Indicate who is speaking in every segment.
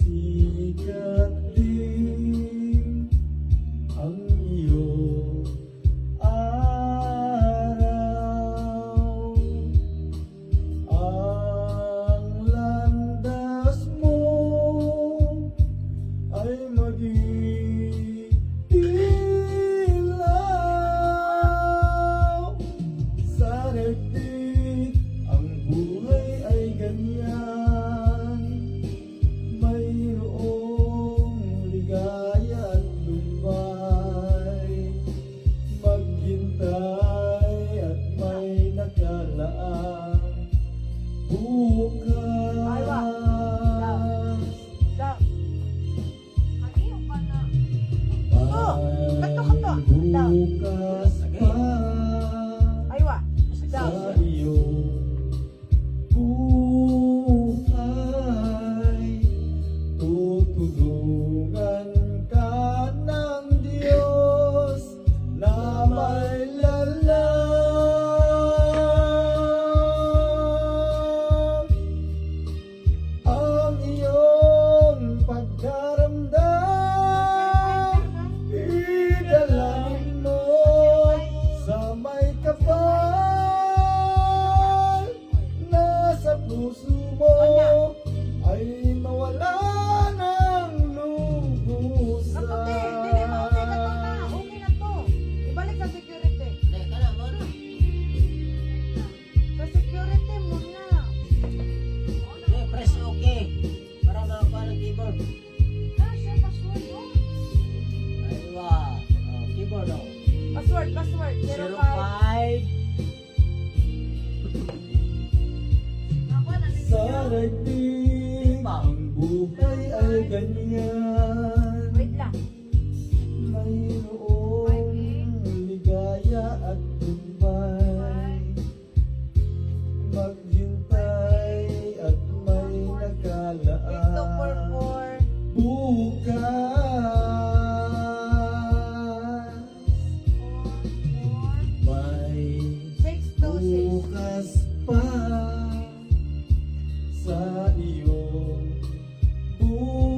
Speaker 1: Sisikat din ang iyong araw. Ang landas mo ay mag-iilaw. Sa daigdig ang buhay ay ganyan, mayroong ligaya at lumbay. Maghintay at may nakalaang bukas. Bukas pa sa iyong buhay, tutulungan ka ng Diyos na may lalang. Ang iyong pagkaramdam, idalangin mo sa may kapal. Nasa puso mo ay mawala ng lubusan.
Speaker 2: Ibalik sa security. Sa security muna.
Speaker 3: Press okay para makakuha ng keyboard.
Speaker 2: Siya, password mo.
Speaker 3: Aywa. Keyboard daw.
Speaker 2: Password.
Speaker 3: 05.
Speaker 2: 05.
Speaker 1: Sa daigdig ang buhay ay ganyan,
Speaker 2: Wait lang.
Speaker 1: mayroong ligaya at tumbay. Maghintay at may nakalaan
Speaker 2: 8244.
Speaker 1: bukas. May
Speaker 2: 626.
Speaker 1: bukas pa sa iyong buhay.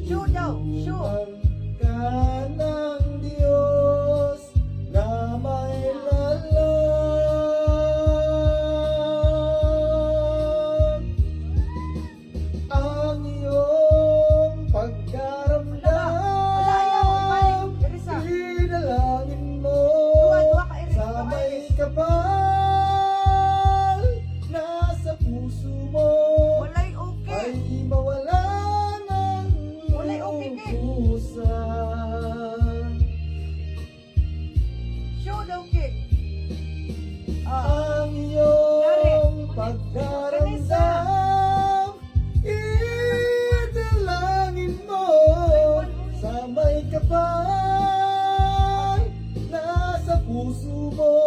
Speaker 2: Show daw, show.
Speaker 1: Tutulungan ka ng Diyos na may lalang. Ang iyong pagkaramdam, idalangin mo sa may kapal. Nasa puso mo
Speaker 2: Walay
Speaker 1: ay
Speaker 2: okay.
Speaker 1: mawala ng
Speaker 2: Walay okay, Kate.
Speaker 1: lubusan.
Speaker 2: Show daw, kid.
Speaker 1: Ang iyong pagkaramdam, idalangin mo sa may kapal. Nasa puso mo